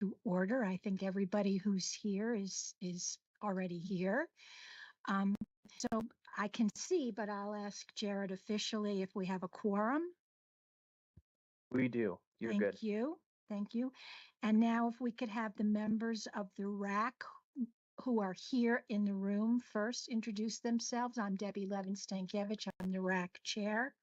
to order. I think everybody who's here is already here. So I can see, but I'll ask Jared officially if we have a quorum. We do. You're Thank good. you. Thank you. And now if we could have the members of the RAC who are here in the room first introduce themselves. I'm Debbie Levin-Stankiewicz. I'm the RAC chair.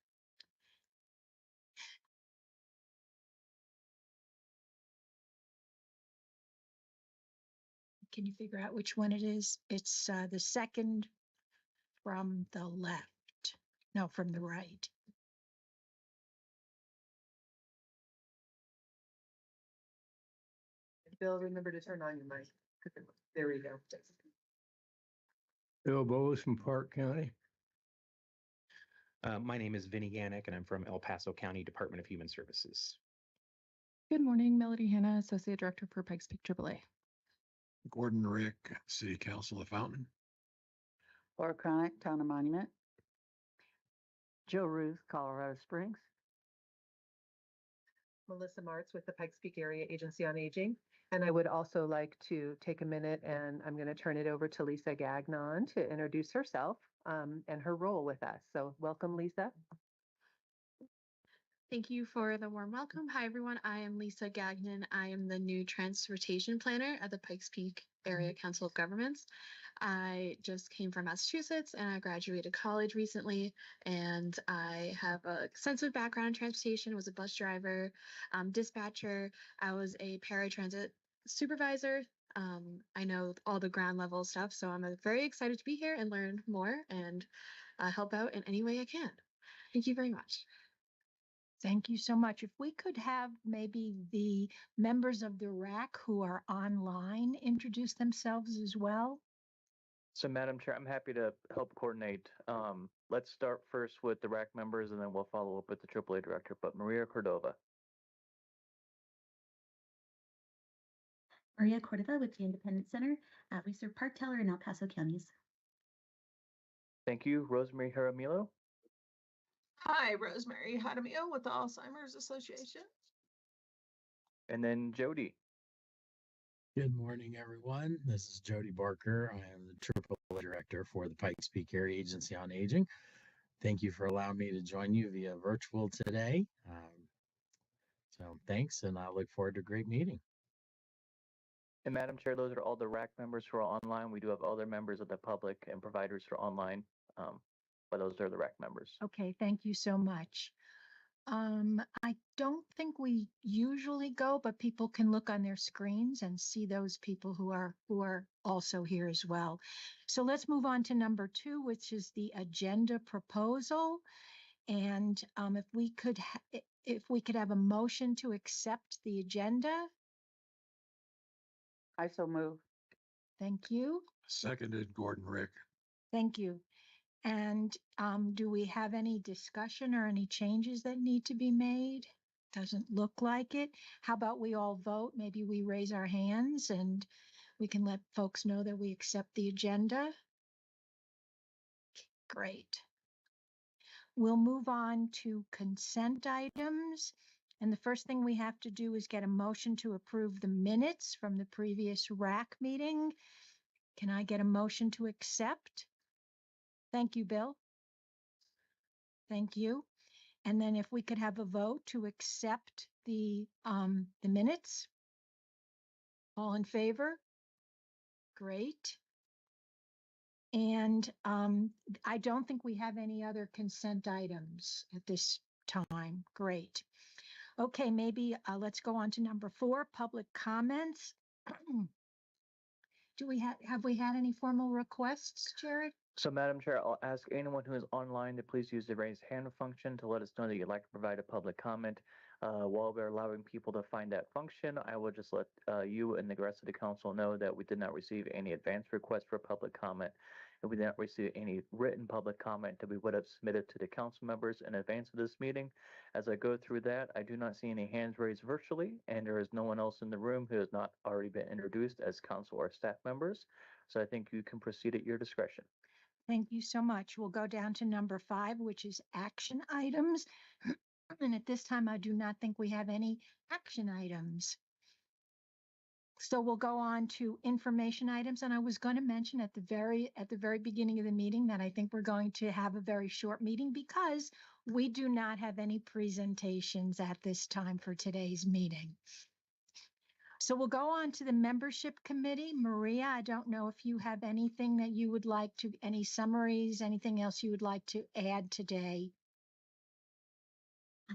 Can you figure out which one it is? It's the second from the left. No, from the right. Bill, remember to turn on your mic. There we go. Bill Bowes from Park County. My name is Vinny Gannick, and I'm from El Paso County Department of Human Services. Good morning, Melody Hanna, Associate Director for Pikes Peak AAA. Gordon Rick, City Council of Fountain. Laura Cronick, Town of Monument. Joe Ruth, Colorado Springs. Melissa Martz with the Pikes Peak Area Agency on Aging. And I would also like to take a minute, and I'm going to turn it over to Lisa Gagnon to introduce herself and her role with us. So welcome, Lisa. Thank you for the warm welcome. Hi, everyone. I am Lisa Gagnon. I am the new transportation planner at the Pikes Peak Area Council of Governments. I just came from Massachusetts and I graduated college recently, and I have an extensive background in transportation. I was a bus driver, dispatcher. I was a paratransit supervisor. I know all the ground level stuff, so I'm very excited to be here and learn more and help out in any way I can. Thank you very much. Thank you so much. If we could have maybe the members of the RAC who are online introduce themselves as well. So, Madam Chair, I'm happy to help coordinate. Let's start first with the RAC members, and then we'll follow up with the AAA director. But Maria Cordova. Maria Cordova with the Independence Center. We serve Park Teller in El Paso counties. Thank you. Rosemary Jaramillo. Hi, Rosemary Jaramillo with the Alzheimer's Association. And then Jody. Good morning, everyone. This is Jody Barker. I am the AAA Director for the Pikes Peak Area Agency on Aging. Thank you for allowing me to join you via virtual today. So thanks, and I look forward to a great meeting. And Madam Chair, those are all the RAC members who are online. We do have other members of the public and providers who are online, but those are the RAC members. Okay, thank you so much. I don't think we usually go, but people can look on their screens and see those people who are also here as well. So let's move on to number 2, which is the agenda proposal. And if we could have a motion to accept the agenda. I so move. Thank you. Seconded, Gordon Rick. Thank you. And do we have any discussion or any changes that need to be made? Doesn't look like it. How about we all vote? Maybe we raise our hands and we can let folks know that we accept the agenda. Great. We'll move on to consent items. And the first thing we have to do is get a motion to approve the minutes from the previous RAC meeting. Can I get a motion to accept? Thank you, Bill. Thank you. And then if we could have a vote to accept the minutes. All in favor? Great. And I don't think we have any other consent items at this time. Great. Okay, maybe let's go on to number 4, public comments. Have we had any formal requests, Jared? So, Madam Chair, I'll ask anyone who is online to please use the raise hand function to let us know that you'd like to provide a public comment. While we're allowing people to find that function, I will just let you and the rest of the council know that we did not receive any advance requests for public comment, and we did not receive any written public comment that we would have submitted to the council members in advance of this meeting. As I go through that, I do not see any hands raised virtually, and there is no one else in the room who has not already been introduced as council or staff members. So I think you can proceed at your discretion. Thank you so much. We'll go down to number 5, which is action items. And at this time, I do not think we have any action items. So we'll go on to information items. And I was going to mention at the very beginning of the meeting that I think we're going to have a very short meeting because we do not have any presentations at this time for today's meeting. So we'll go on to the membership committee. Maria, I don't know if you have anything that you would like to, any summaries, anything else you would like to add today?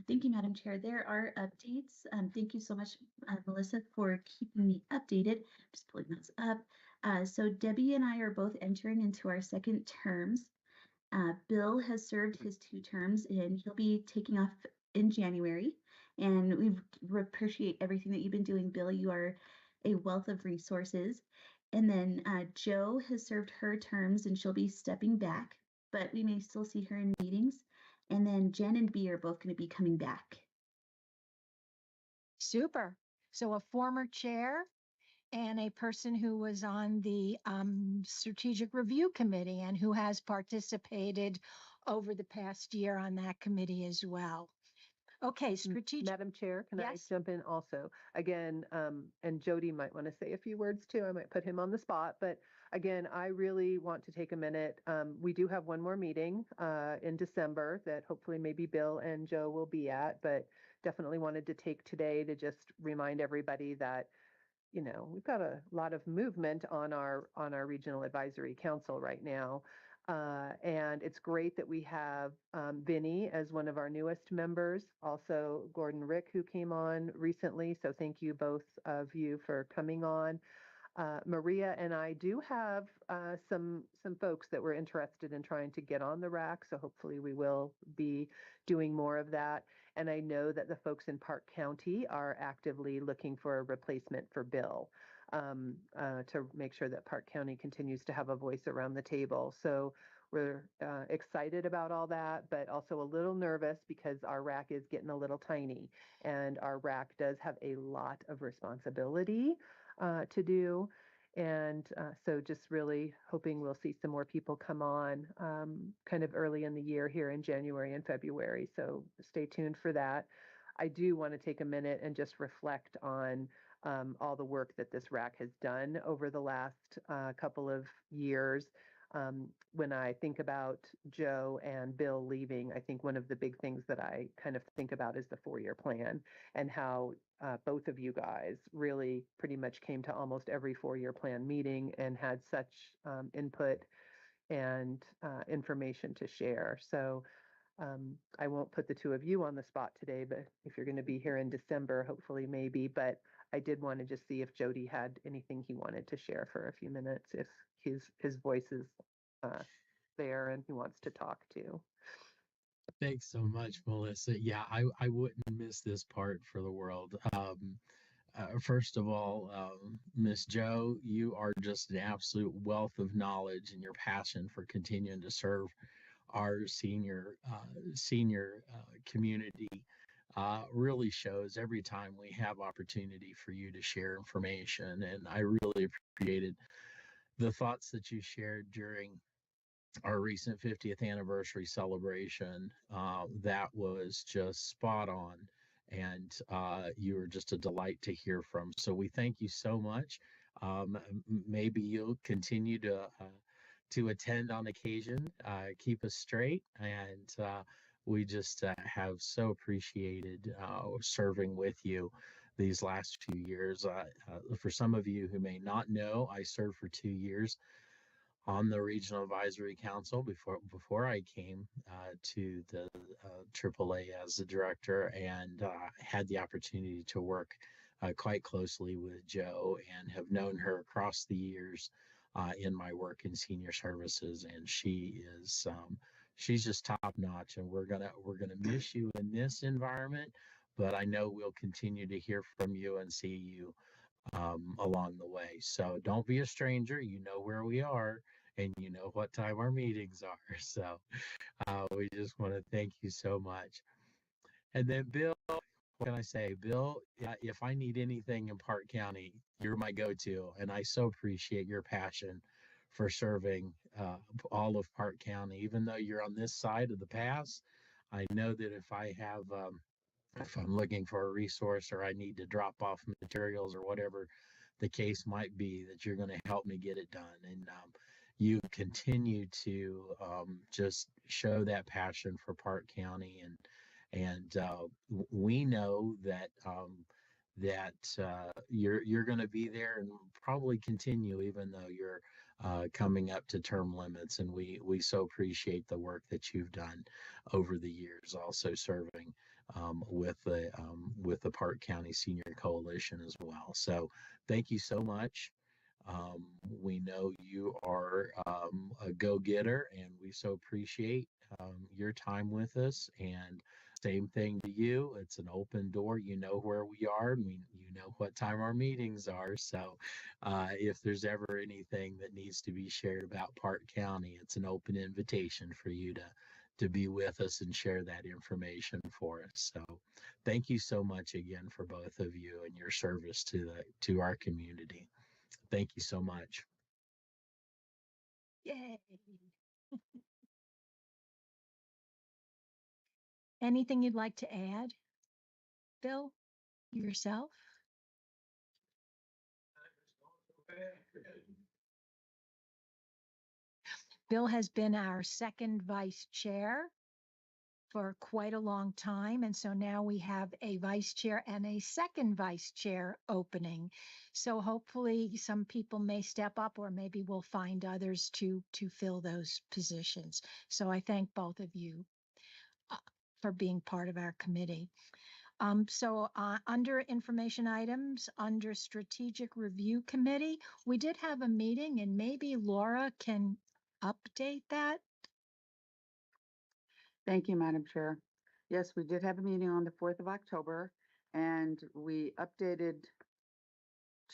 Thank you, Madam Chair. There are updates. Thank you so much, Melissa, for keeping me updated. Just pulling those up. So Debbie and I are both entering into our second terms. Bill has served his 2 terms and he'll be taking off in January. And we appreciate everything that you've been doing, Bill. You are a wealth of resources. And then Jo has served her terms and she'll be stepping back, but we may still see her in meetings. And then Jen and B are both going to be coming back. Super. So a former chair and a person who was on the strategic review committee and who has participated over the past year on that committee as well. Okay, strategic. Madam Chair, can I Yes. jump in also? Again, and Jody might want to say a few words too. I might put him on the spot, but again, I really want to take a minute. We do have one more meeting in December that hopefully maybe Bill and Joe will be at, but definitely wanted to take today to just remind everybody that we've got a lot of movement on our regional advisory council right now. And it's great that we have Vinny as one of our newest members, also Gordon Rick, who came on recently. So thank you, both of you, for coming on. Maria and I do have some folks that were interested in trying to get on the rack, so hopefully we will be doing more of that. And I know that the folks in Park County are actively looking for a replacement for Bill to make sure that Park County continues to have a voice around the table. So we're excited about all that, but also a little nervous because our rack is getting a little tiny, and our rack does have a lot of responsibility to do. And so just really hoping we'll see some more people come on kind of early in the year here in January and February. So stay tuned for that. I do want to take a minute and just reflect on all the work that this rack has done over the last couple of years. When I think about Joe and Bill leaving, I think one of the big things that I kind of think about is the 4-year plan and how both of you guys really pretty much came to almost every 4-year plan meeting and had such input and information to share. So I won't put the 2 of you on the spot today, but if you're going to be here in December, hopefully maybe. But I did want to just see if Jody had anything he wanted to share for a few minutes, if his voice is there and he wants to talk too. Thanks so much, Melissa. Yeah, I wouldn't miss this part for the world. First of all, Miss Joe, you are just an absolute wealth of knowledge, and your passion for continuing to serve our senior community really shows every time we have opportunity for you to share information. And I really appreciated the thoughts that you shared during our recent 50th anniversary celebration. That was just spot on, and you were just a delight to hear from. So we thank you so much. Maybe you'll continue to attend on occasion, keep us straight, and we just have so appreciated serving with you these last few years. For some of you who may not know, I served for 2 years on the Regional Advisory Council before I came to the AAA as the director, and had the opportunity to work quite closely with Joe and have known her across the years in my work in senior services. And she's just top notch, and we're gonna miss you in this environment, but I know we'll continue to hear from you and see you along the way. So don't be a stranger. You know where we are, and you know what time our meetings are. So we just want to thank you so much. And then Bill, what can I say? Bill, if I need anything in Park County, you're my go-to. And I so appreciate your passion for serving all of Park County. Even though you're on this side of the pass, I know that if I'm looking for a resource or I need to drop off materials or whatever the case might be, that you're going to help me get it done. And you continue to just show that passion for Park County, and we know that you're going to be there and probably continue, even though you're coming up to term limits. And we so appreciate the work that you've done over the years, also serving with the Park County Senior Coalition as well. So thank you so much. We know you are a go-getter, and we so appreciate your time with us. And same thing to you. It's an open door. You know where we are. You know what time our meetings are. So if there's ever anything that needs to be shared about Park County, it's an open invitation for you to be with us and share that information for us. So thank you so much again for both of you and your service to our community. Thank you so much. Yay. Anything you'd like to add, Bill, yourself? Bill has been our second vice chair for quite a long time. And so now we have a vice chair and a second vice chair opening. So hopefully some people may step up, or maybe we'll find others to fill those positions. So I thank both of you for being part of our committee. Under information items, under strategic review committee, we did have a meeting, and maybe Laura can update that. Thank you, Madam Chair. Yes, we did have a meeting on the 4th of October, and we updated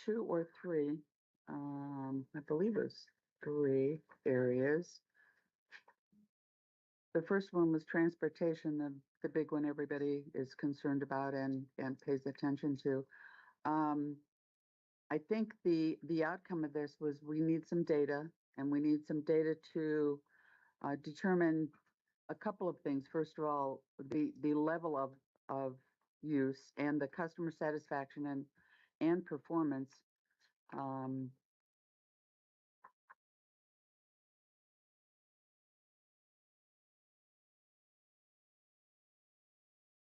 2 or 3, I believe it was 3 areas. The first one was transportation, the big one everybody is concerned about and pays attention to. I think the outcome of this was we need some data, and we need some data to determine a couple of things. First of all, the level of use and the customer satisfaction and performance.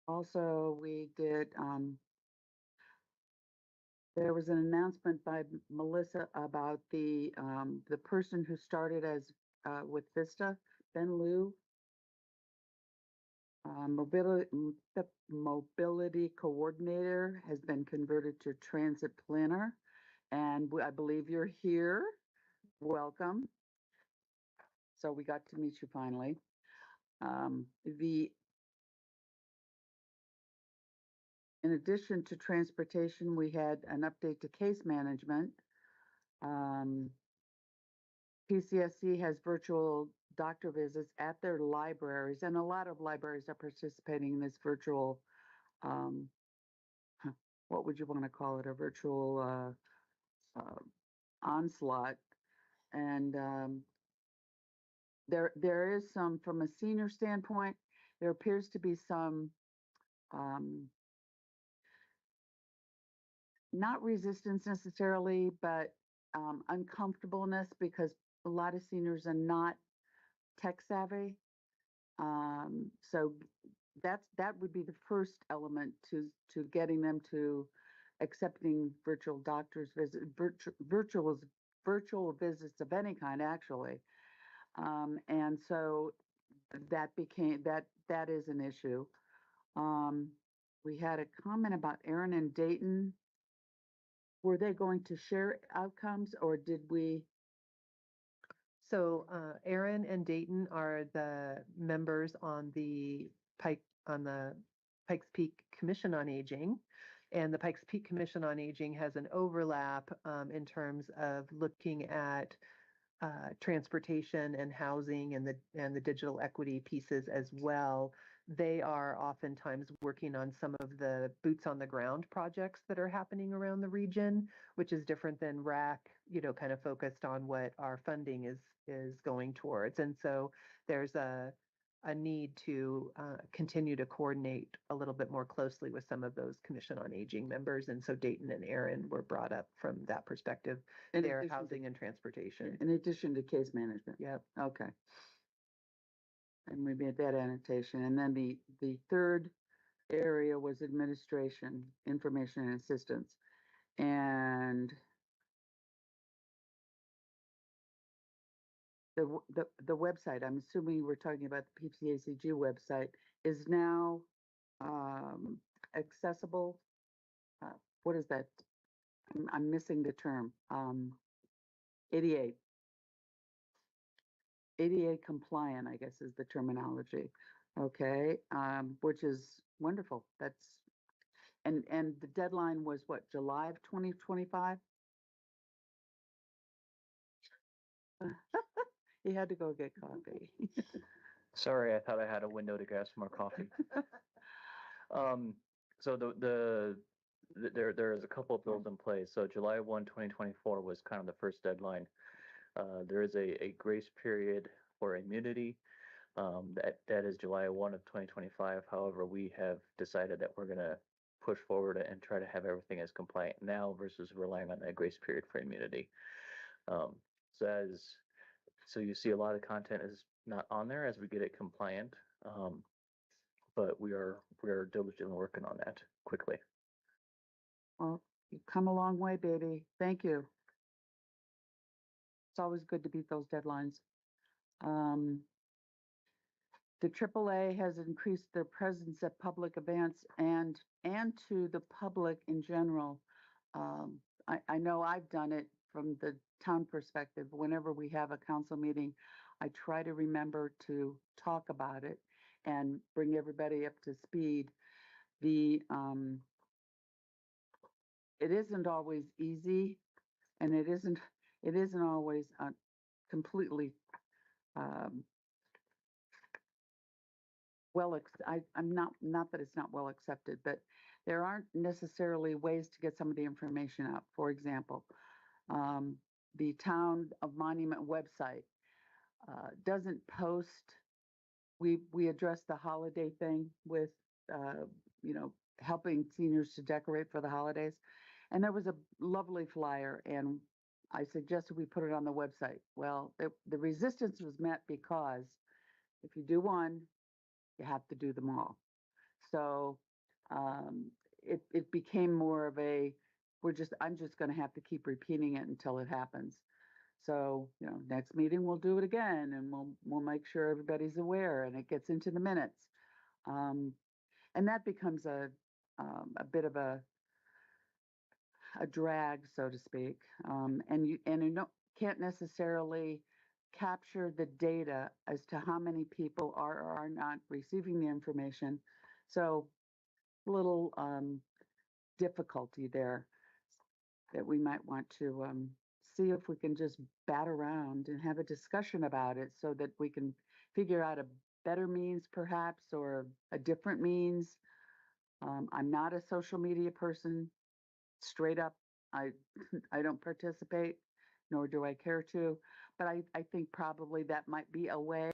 Also, we did, there was an announcement by Melissa about the person who started as with Vista, Ben Liu. The mobility coordinator has been converted to transit planner, and I believe you're here. Welcome. So we got to meet you finally. In addition to transportation, we had an update to case management. PCSC has virtual doctor visits at their libraries, and a lot of libraries are participating in this virtual, what would you want to call it, a virtual onslaught. And there is some, from a senior standpoint, there appears to be some not resistance necessarily, but uncomfortableness, because a lot of seniors are not tech savvy. So that would be the first element to getting them to accepting virtual doctors visit, virtual visits of any kind, actually. And so that is an issue. We had a comment about Aaron and Dayton. Were they going to share outcomes, or did we? So Aaron and Dayton are the members on the Pikes Peak Commission on Aging. And the Pikes Peak Commission on Aging has an overlap in terms of looking at transportation and housing and the digital equity pieces as well. They are oftentimes working on some of the boots on the ground projects that are happening around the region, which is different than RAC, kind of focused on what our funding is going towards. And so there's a a need to continue to coordinate a little bit more closely with some of those Commission on Aging members. And so Dayton and Aaron were brought up from that perspective. In Their addition to- housing and transportation. In addition to case management. Yep. Okay. And we made that annotation. And then the third area was administration, information and assistance. And the website, I'm assuming we're talking about the PCACG website, is now accessible. What is that? I'm missing the term. 88. ADA compliant, I guess is the terminology. Okay, which is wonderful. And the deadline was what, July of 2025? He had to go get coffee. Sorry, I thought I had a window to grab some more coffee. So there is a couple of bills in place. So July 1, 2024 was kind of the first deadline. There is a grace period for immunity. That is July 1 of 2025. However, we have decided that we're going to push forward and try to have everything as compliant now versus relying on that grace period for immunity. So you see a lot of content is not on there as we get it compliant. But we are diligently working on that quickly. Well, you've come a long way, baby. Thank you. It's always good to beat those deadlines. The AAA has increased their presence at public events and to the public in general. I know I've done it from the town perspective. Whenever we have a council meeting, I try to remember to talk about it and bring everybody up to speed. It isn't always easy, and it isn't always completely I'm not that it's not well accepted, but there aren't necessarily ways to get some of the information out. For example, the Town of Monument website doesn't post. We addressed the holiday thing with helping seniors to decorate for the holidays, and there was a lovely flyer, and I suggested we put it on the website. Well, the resistance was met because if you do one, you have to do them all. So it became more of a I'm just going to have to keep repeating it until it happens. So next meeting we'll do it again, and we'll make sure everybody's aware and it gets into the minutes. And that becomes a bit of a drag, so to speak. And you can't necessarily capture the data as to how many people are or are not receiving the information. So a little difficulty there that we might want to see if we can just bat around and have a discussion about it so that we can figure out a better means perhaps, or a different means. I'm not a social media person, straight up. I don't participate, nor do I care to, but I think probably that might be a way,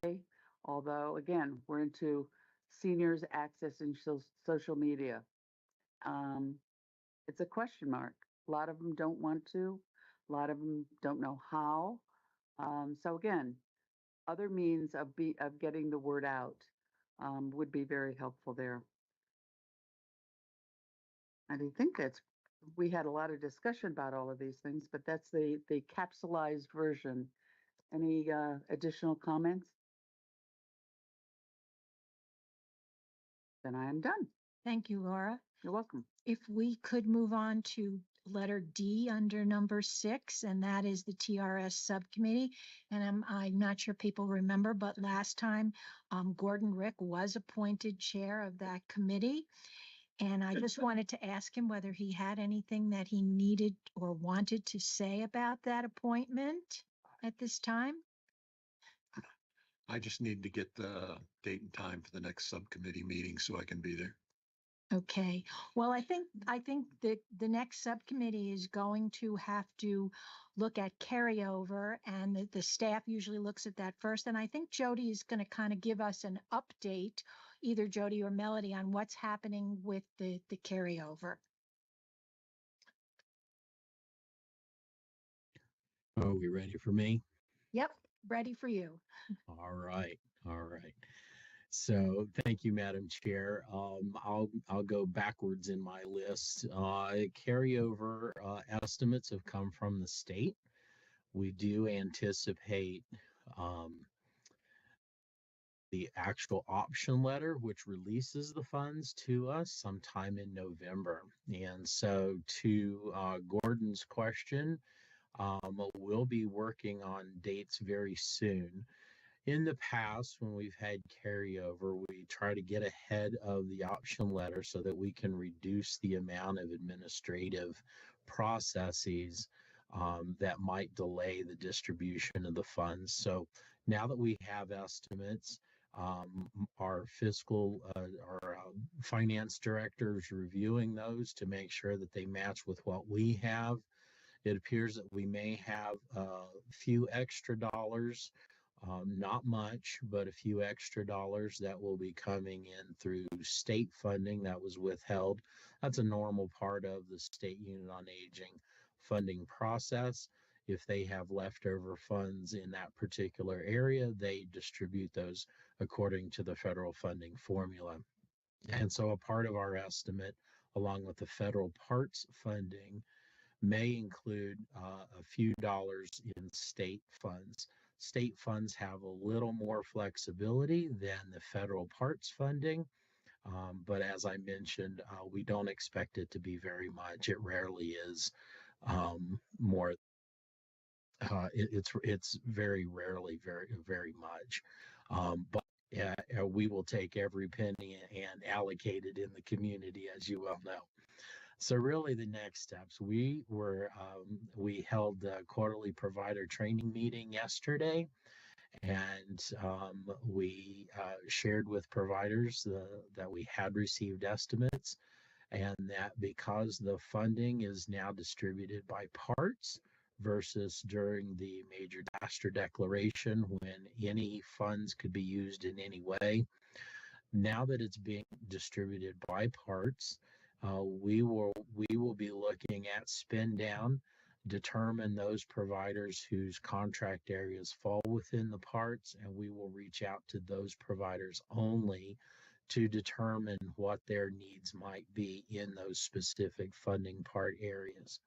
although again, we're into seniors accessing social media. It's a question mark. A lot of them don't want to, a lot of them don't know how. So again, other means of getting the word out would be very helpful there. And I think we had a lot of discussion about all of these things, but that's the capsulized version. Any additional comments? Then I am done. Thank you, Laura. You're welcome. If we could move on to letter D under number 6, and that is the TRS subcommittee. And I'm not sure people remember, but last time Gordon Rick was appointed chair of that committee. And I just wanted to ask him whether he had anything that he needed or wanted to say about that appointment at this time. I just need to get the date and time for the next subcommittee meeting so I can be there. Okay. Well, I think that the next subcommittee is going to have to look at carryover, and the staff usually looks at that first. And I think Jody is going to kind of give us an update, either Jody or Melody, on what's happening with the carryover. Are we ready for me? Yep, ready for you. All right. All right. So thank you, Madam Chair. I'll go backwards in my list. Carryover estimates have come from the state. We do anticipate um, the actual option letter, which releases the funds to us sometime in November. And so, to Gordon's question, we'll be working on dates very soon. In the past, when we've had carryover, we try to get ahead of the option letter so that we can reduce the amount of administrative processes that might delay the distribution of the funds. So now that we have estimates, our finance director is reviewing those to make sure that they match with what we have. It appears that we may have a few extra dollars, not much, but a few extra dollars that will be coming in through state funding that was withheld. That's a normal part of the State Unit on Aging funding process. If they have leftover funds in that particular area, they distribute those according to the federal funding formula. And so a part of our estimate, along with the federal parts funding, may include a few dollars in state funds. State funds have a little more flexibility than the federal parts funding, but as I mentioned, we don't expect it to be very much. It rarely is more. It's very rarely very much, but we will take every penny and allocate it in the community, as you well know. So really, the next steps, we held the quarterly provider training meeting yesterday, and we shared with providers that we had received estimates, and that because the funding is now distributed by parts versus during the major disaster declaration when any funds could be used in any way, now that it's being distributed by parts, we will be looking at spend down, determine those providers whose contract areas fall within the parts, and we will reach out to those providers only to determine what their needs might be in those specific funding part areas.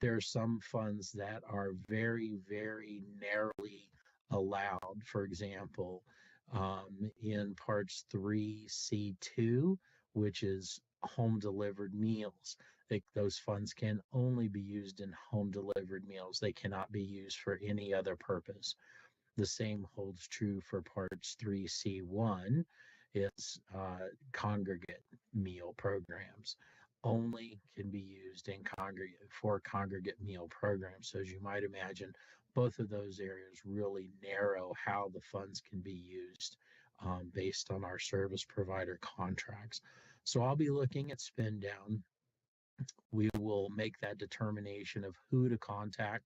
There are some funds that are very, very narrowly allowed. For example, in parts 3C2, which is home delivered meals, those funds can only be used in home delivered meals. They cannot be used for any other purpose. The same holds true for parts 3C1. It's congregate meal programs only can be used in congregate meal programs. So as you might imagine, both of those areas really narrow how the funds can be used based on our service provider contracts. So I'll be looking at spend down. We will make that determination of who to contact,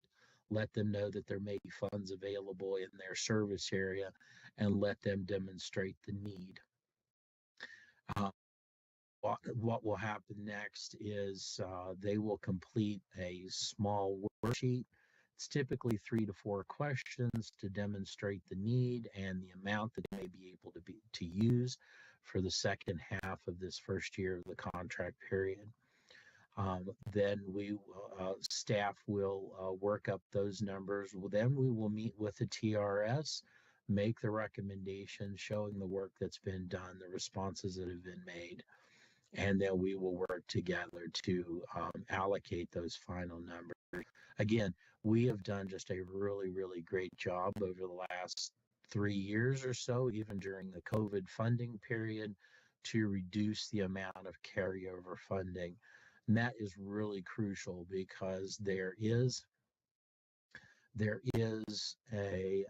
let them know that there may be funds available in their service area, and let them demonstrate the need. Uh, what will happen next is they will complete a small worksheet. It's typically 3 to 4 questions to demonstrate the need and the amount that they may be able to use for the second half of this first year of the contract period. Then staff will work up those numbers. Then we will meet with the TRS, make the recommendation showing the work that's been done, the responses that have been made, and then we will work together to allocate those final numbers. Again, we have done just a really, really great job over the last 3 years or so, even during the COVID funding period, to reduce the amount of carryover funding. And that is really crucial because there is a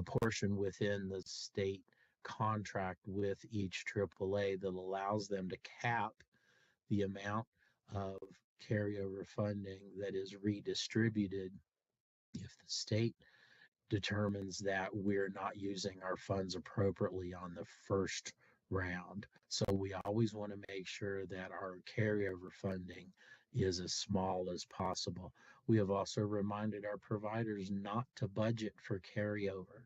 portion within the state contract with each AAA that allows them to cap the amount of carryover funding that is redistributed if the state determines that we're not using our funds appropriately on the first round. So we always want to make sure that our carryover funding is as small as possible. We have also reminded our providers not to budget for carryover.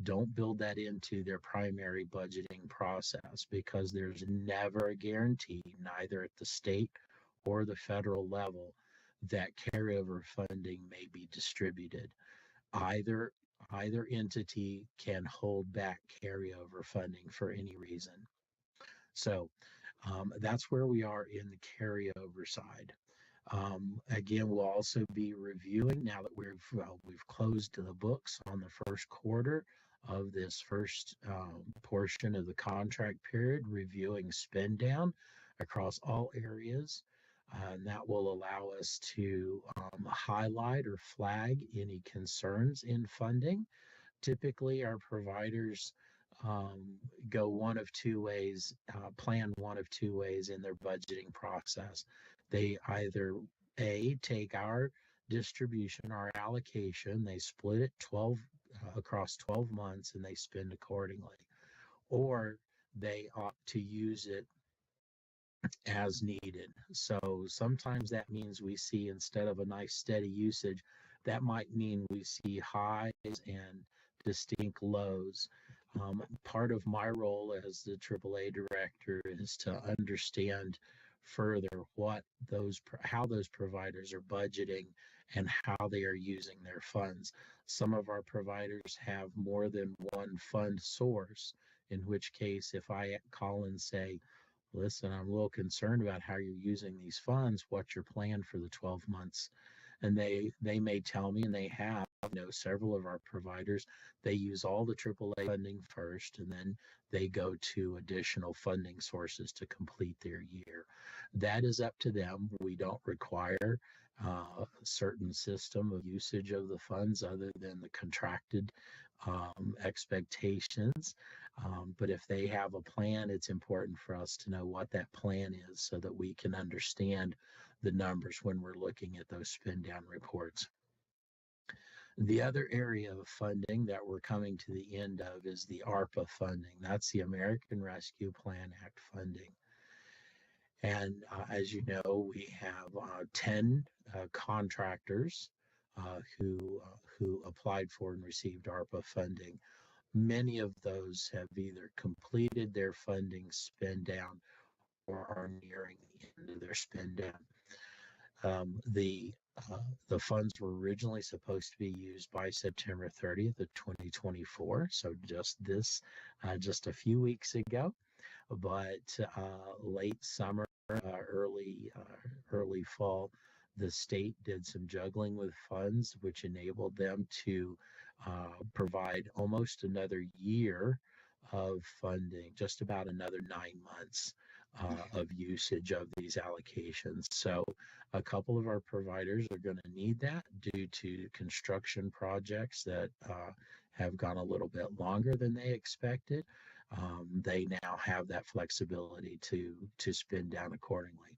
Don't build that into their primary budgeting process because there's never a guarantee, neither at the state or the federal level, that carryover funding may be distributed. Either entity can hold back carryover funding for any reason. So that's where we are in the carryover side. Again, we'll also be reviewing now that we've closed the books on the first quarter of this first portion of the contract period, reviewing spend down across all areas. And that will allow us to highlight or flag any concerns in funding. Typically, our providers go one of two ways, plan one of two ways in their budgeting process. They either take our distribution, our allocation, they split it 12 across 12 months and they spend accordingly, or they opt to use it as needed. So sometimes that means we see, instead of a nice steady usage, that might mean we see highs and distinct lows. Part of my role as the AAA director is to understand further how those providers are budgeting and how they are using their funds. Some of our providers have more than one fund source, in which case if I call and say, listen, I'm a little concerned about how you're using these funds. What's your plan for the 12 months? And they may tell me, and they have, several of our providers, they use all the AAA funding first, and then they go to additional funding sources to complete their year. That is up to them. We don't require a certain system of usage of the funds other than the contracted expectations. But if they have a plan, it's important for us to know what that plan is so that we can understand the numbers when we're looking at those spend down reports. The other area of funding that we're coming to the end of is the ARPA funding. That's the American Rescue Plan Act funding. And as you know, we have 10 contractors who applied for and received ARPA funding. Many of those have either completed their funding spend down or are nearing the end of their spend down. The funds were originally supposed to be used by September 30th of 2024, so just a few weeks ago. But late summer, early fall, the state did some juggling with funds, which enabled them to provide almost another year of funding, just about another 9 months of usage of these allocations. So a couple of our providers are going to need that due to construction projects that have gone a little bit longer than they expected. They now have that flexibility to spend down accordingly.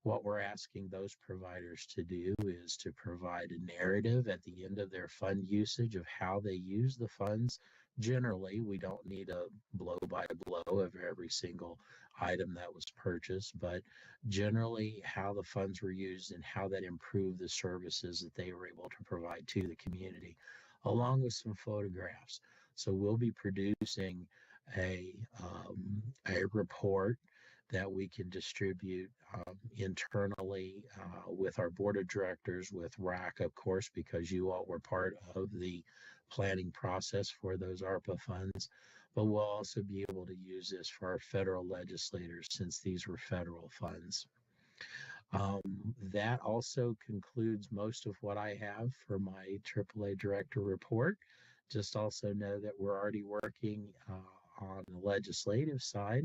What we're asking those providers to do is to provide a narrative at the end of their fund usage of how they use the funds. Generally, we don't need a blow by blow of every single item that was purchased, but generally how the funds were used and how that improved the services that they were able to provide to the community, along with some photographs. So we'll be producing a report that we can distribute internally with our board of directors, with RAC, of course, because you all were part of the planning process for those ARPA funds. But we'll also be able to use this for our federal legislators since these were federal funds. That also concludes most of what I have for my AAA director report. Just also know that we're already working on the legislative side.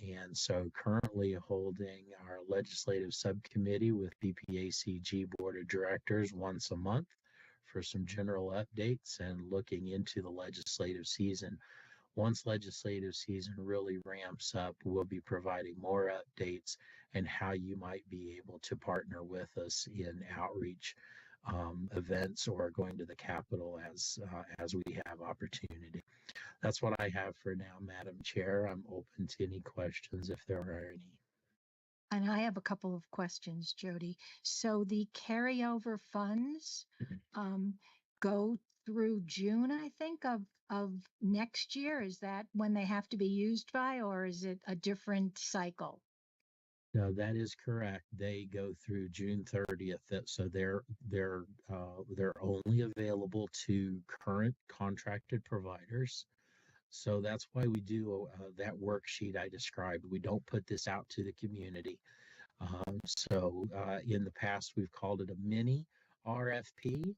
And so currently holding our legislative subcommittee with BPACG Board of Directors once a month for some general updates and looking into the legislative season. once legislative season really ramps up, we'll be providing more updates and how you might be able to partner with us in outreach events or going to the Capitol as we have opportunity. That's what I have for now, Madam Chair. I'm open to any questions if there are any. And I have a couple of questions, Jody. So the carryover funds go through June, I think, of next year. Is that when they have to be used by, or is it a different cycle? No, that is correct. They go through June 30th. So they're only available to current contracted providers. So that's why we do that worksheet I described. We don't put this out to the community. In the past, we've called it a mini RFP.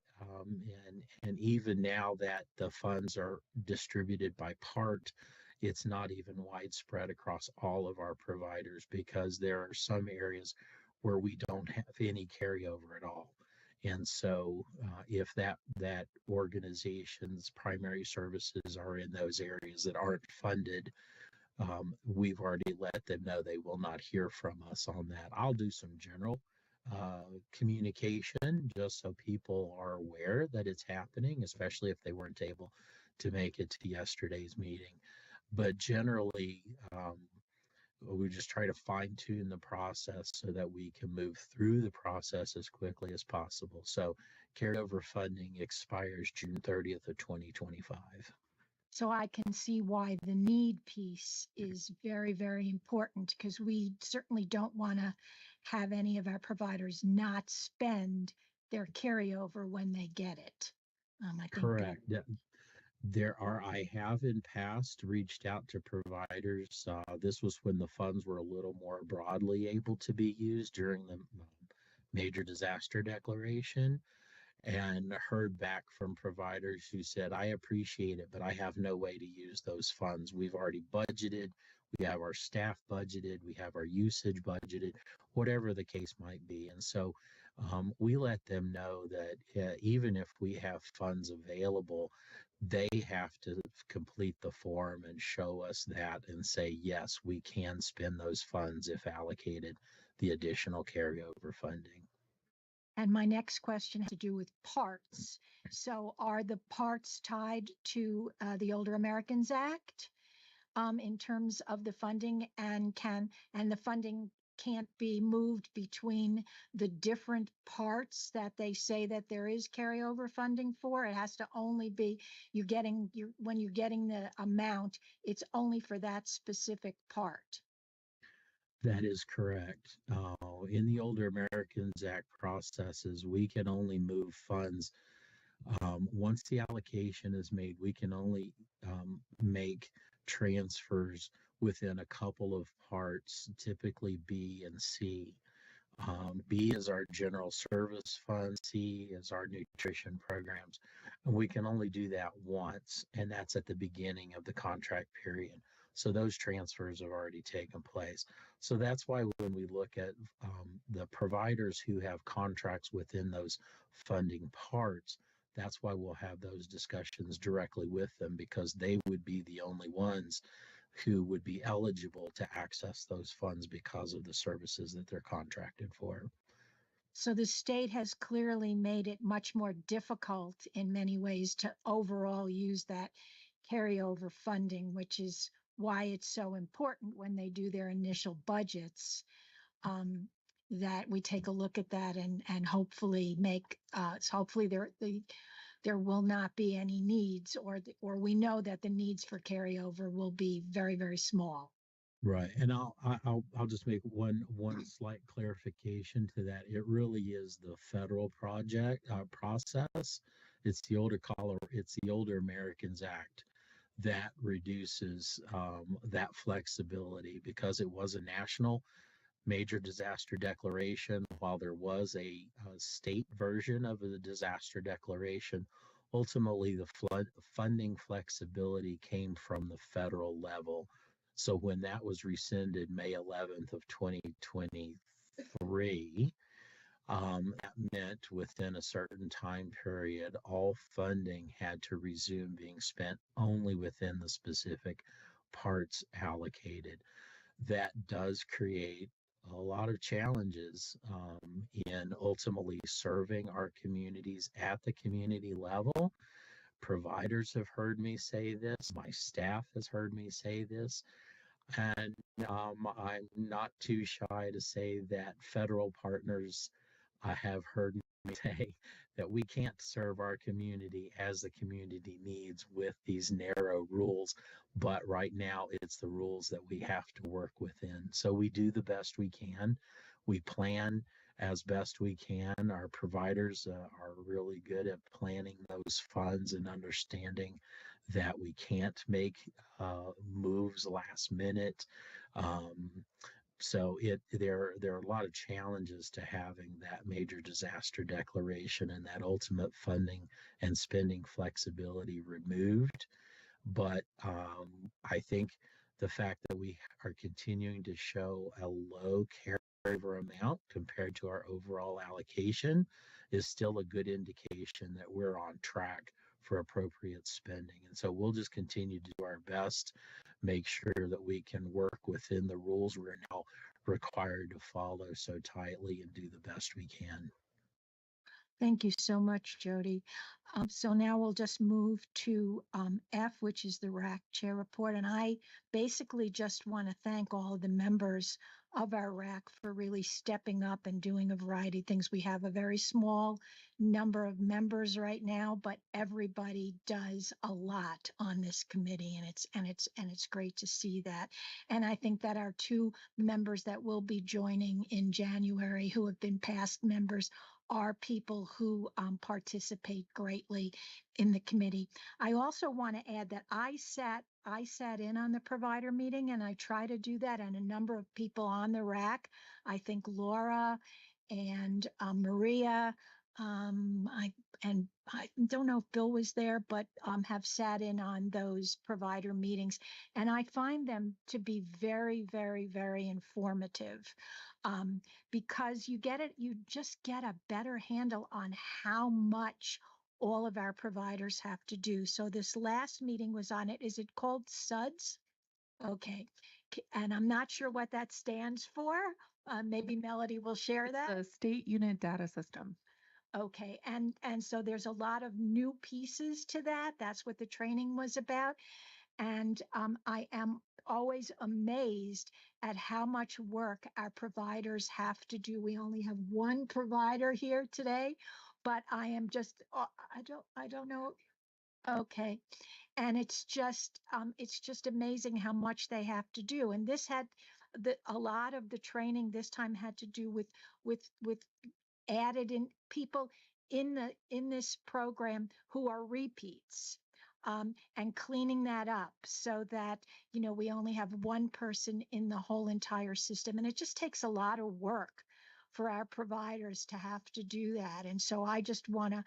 And even now that the funds are distributed by part, it's not even widespread across all of our providers because there are some areas where we don't have any carryover at all. And so if that organization's primary services are in those areas that aren't funded, we've already let them know they will not hear from us on that. I'll do some general communication just so people are aware that it's happening, especially if they weren't able to make it to yesterday's meeting. But generally, we just try to fine tune the process so that we can move through the process as quickly as possible. So carryover funding expires June 30th of 2025. So I can see why the need piece is very, very important, because we certainly don't want to have any of our providers not spend their carryover when they get it. I think Correct. I have in past reached out to providers. This was when the funds were a little more broadly able to be used during the major disaster declaration, and heard back from providers who said, I appreciate it, but I have no way to use those funds. We've already budgeted, we have our staff budgeted, we have our usage budgeted, whatever the case might be. And so we let them know that even if we have funds available, they have to complete the form and show us that and say, yes, we can spend those funds if allocated the additional carryover funding. And my next question has to do with parts. So are the parts tied to the Older Americans Act in terms of the funding, and the funding can't be moved between the different parts that they say that there is carryover funding for? It has to only be when you're getting the amount, it's only for that specific part. That is correct. In the Older Americans Act processes, we can only move funds. Once the allocation is made, we can only make transfers within a couple of parts, typically B and C. B is our general service fund, C is our nutrition programs. And we can only do that once, and that's at the beginning of the contract period. So those transfers have already taken place. So that's why when we look at the providers who have contracts within those funding parts, that's why we'll have those discussions directly with them, because they would be the only ones who would be eligible to access those funds because of the services that they're contracted for. So the state has clearly made it much more difficult in many ways to overall use that carryover funding, which is why it's so important when they do their initial budgets, that we take a look at that and hopefully hopefully there will not be any needs, or we know that the needs for carryover will be very, very small. Right, and I'll just make one slight clarification to that. It really is the federal process. It's the Older Americans Act that reduces that flexibility, because it was a national major disaster declaration. While there was a state version of the disaster declaration, ultimately the funding flexibility came from the federal level. So when that was rescinded May 11th of 2023, That meant within a certain time period, all funding had to resume being spent only within the specific parts allocated. That does create a lot of challenges in ultimately serving our communities at the community level. Providers have heard me say this, my staff has heard me say this, and I'm not too shy to say that federal partners have heard me say that we can't serve our community as the community needs with these narrow rules. But right now, it's the rules that we have to work within. So we do the best we can. We plan as best we can. Our providers are really good at planning those funds and understanding that we can't make moves last minute. Um, so there are a lot of challenges to having that major disaster declaration and that ultimate funding and spending flexibility removed. But I think the fact that we are continuing to show a low carryover amount compared to our overall allocation is still a good indication that we're on track for appropriate spending. And so we'll just continue to do our best, make sure that we can work within the rules we're now required to follow so tightly and do the best we can. Thank you so much, Jody. So now we'll just move to F, which is the RAC Chair Report. And I basically just want to thank all of the members of our RAC for really stepping up and doing a variety of things. We have a very small number of members right now, but everybody does a lot on this committee, and it's great to see that. And I think that our two members that will be joining in January, who have been past members, are people who participate greatly in the committee. I also want to add that I sat in on the provider meeting, and I try to do that, and a number of people on the RAC, I think Laura and Maria, I don't know if Bill was there, but have sat in on those provider meetings, and I find them to be very, very, very informative. Because you just get a better handle on how much all of our providers have to do. So this last meeting was on it. Is it called SUDS? Okay. And I'm not sure what that stands for. Maybe Melody will share that. The State Unit Data System. Okay. And so there's a lot of new pieces to that. That's what the training was about. And I am always amazed at how much work our providers have to do. We only have one provider here today, but I am just, I don't know. Okay. And it's just amazing how much they have to do. And this had a lot of the training this time had to do with added in people in this program who are repeats, and cleaning that up so that we only have one person in the whole entire system, and it just takes a lot of work for our providers to have to do that. And so I just want to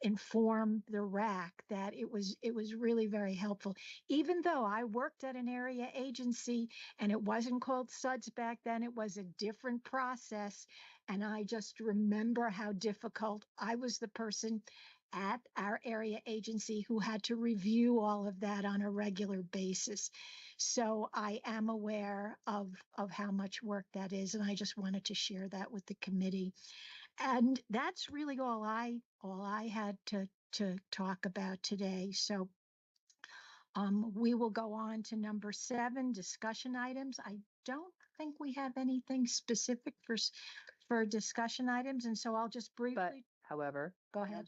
inform the RAC that it was really very helpful. Even though I worked at an area agency and it wasn't called SUDS back then, it was a different process. And I just remember how difficult. I was the person at our area agency who had to review all of that on a regular basis. So I am aware of how much work that is, and I just wanted to share that with the committee. And that's really all I had to talk about today. So we will go on to number 7, discussion items. I don't think we have anything specific for discussion items, and so I'll just briefly. But however, go ahead.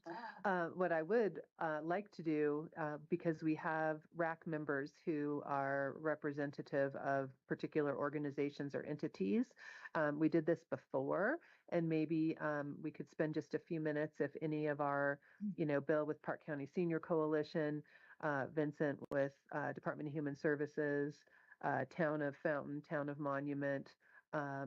What I would like to do, because we have RAC members who are representative of particular organizations or entities, we did this before, and maybe we could spend just a few minutes if any of our, Bill with Park County Senior Coalition, Vincent with Department of Human Services, Town of Fountain, Town of Monument,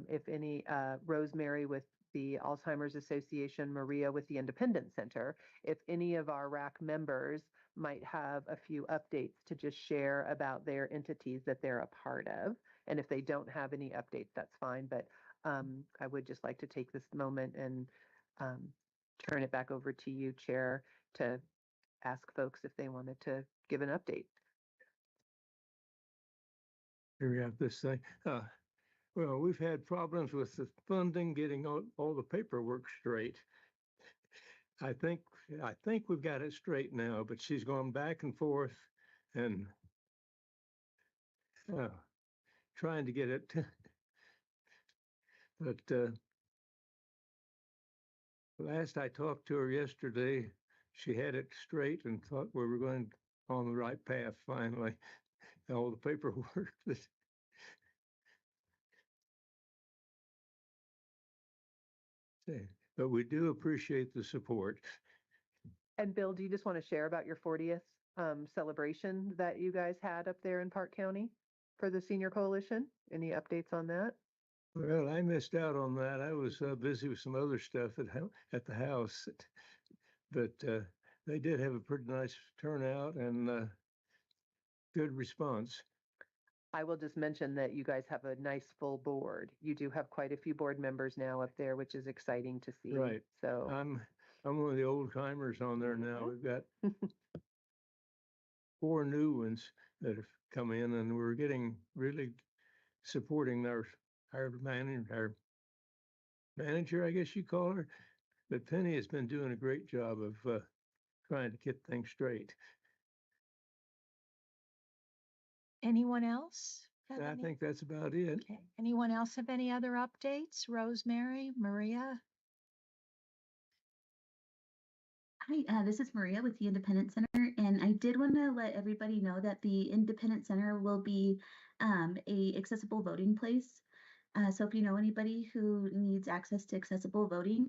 if any, Rosemary with the Alzheimer's Association, Maria with the Independence Center, if any of our RAC members might have a few updates to just share about their entities that they're a part of. And if they don't have any updates, that's fine. But I would just like to take this moment and um, turn it back over to you, Chair, to ask folks if they wanted to give an update. Here we have this thing. Well, we've had problems with the funding, getting all the paperwork straight. I think we've got it straight now, but she's gone back and forth and trying to get it. But last I talked to her yesterday, she had it straight and thought we were going on the right path finally. All the paperwork that but we do appreciate the support. And Bill, do you just want to share about your 40th celebration that you guys had up there in Park County for the Senior Coalition? Any updates on that? Well, I missed out on that. I was busy with some other stuff at the house, but they did have a pretty nice turnout and good response. I will just mention that you guys have a nice full board. You do have quite a few board members now up there, which is exciting to see. Right. So I'm one of the old timers on there now. We've got 4 new ones that have come in, and we're getting really supporting our manager, I guess you call her. But Penny has been doing a great job of trying to get things straight. Anyone else? I think that's about it. Okay. Anyone else have any other updates? Rosemary, Maria? Hi, this is Maria with the Independent Center, and I did want to let everybody know that the Independent Center will be a accessible voting place. So if you know anybody who needs access to accessible voting,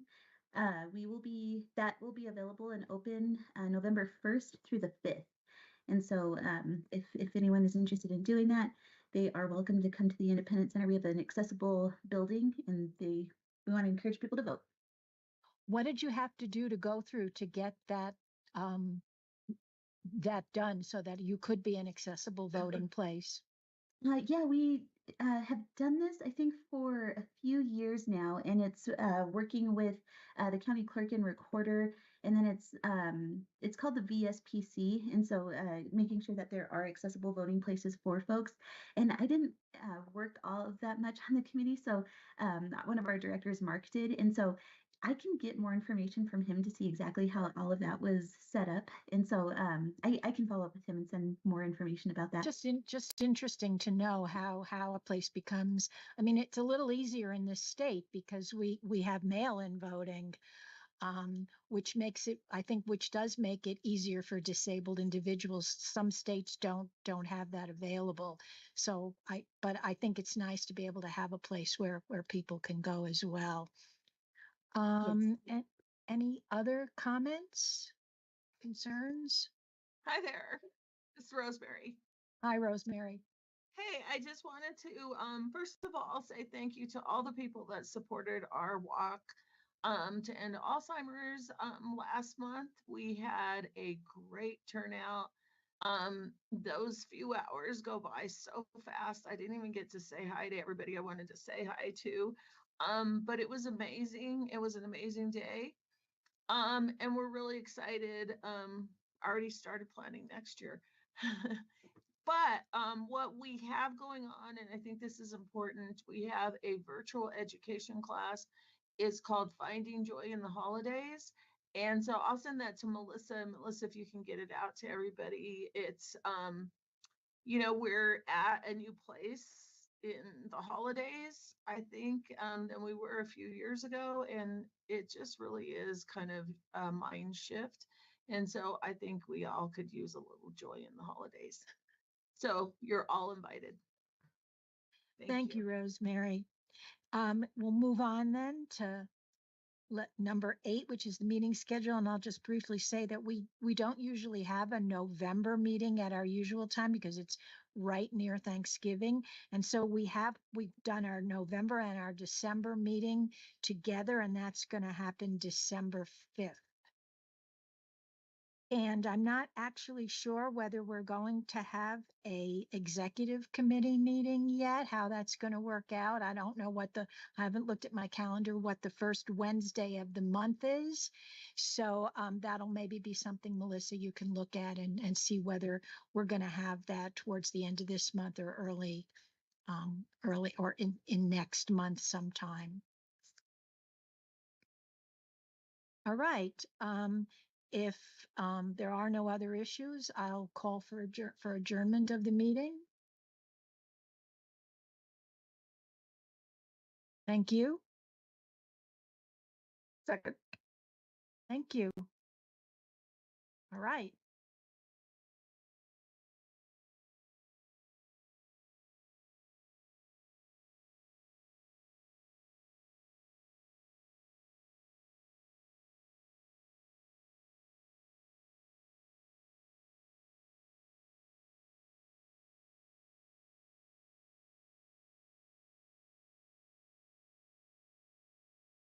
that will be available and open November 1st through the 5th. And so if anyone is interested in doing that, they are welcome to come to the Independent Center. We have an accessible building, and we want to encourage people to vote. What did you have to do to go through to get that done so that you could be an accessible voting place? Yeah, we have done this, I think, for a few years now, and it's working with the county clerk and recorder, and then it's called the VSPC, and so making sure that there are accessible voting places for folks. And I didn't work all of that much on the committee, so one of our directors, Mark, did, and so I can get more information from him to see exactly how all of that was set up. And so I can follow up with him and send more information about that. Just interesting to know how a place becomes. I mean, it's a little easier in this state because we have mail-in voting, which makes it, I think, which does make it easier for disabled individuals. Some states don't have that available. So but I think it's nice to be able to have a place where people can go as well. Yes. And any other comments, concerns? Hi there. It's Rosemary. Hi, Rosemary. Hey, I just wanted to first of all say thank you to all the people that supported our walk to end Alzheimer's last month. We had a great turnout. Those few hours go by so fast. I didn't even get to say hi to everybody I wanted to say hi to. But it was amazing. It was an amazing day. And we're really excited. Already started planning next year. But what we have going on, and I think this is important, we have a virtual education class. It's called Finding Joy in the Holidays. And so I'll send that to Melissa. Melissa, if you can get it out to everybody. It's, we're at a new place in the holidays, I think, than we were a few years ago. And it just really is kind of a mind shift. And so I think we all could use a little joy in the holidays. So you're all invited. Thank you, Rosemary. We'll move on then to number 8, which is the meeting schedule. And I'll just briefly say that we don't usually have a November meeting at our usual time because it's right near Thanksgiving. And so we've done our November and our December meeting together, and that's going to happen December 5th. And I'm not actually sure whether we're going to have a executive committee meeting yet, how that's going to work out. I don't know I haven't looked at my calendar, what the first Wednesday of the month is. So that'll maybe be something, Melissa, you can look at and see whether we're going to have that towards the end of this month or early or in next month sometime. All right. If there are no other issues, I'll call for adjournment of the meeting. Thank you. Second. Thank you. All right.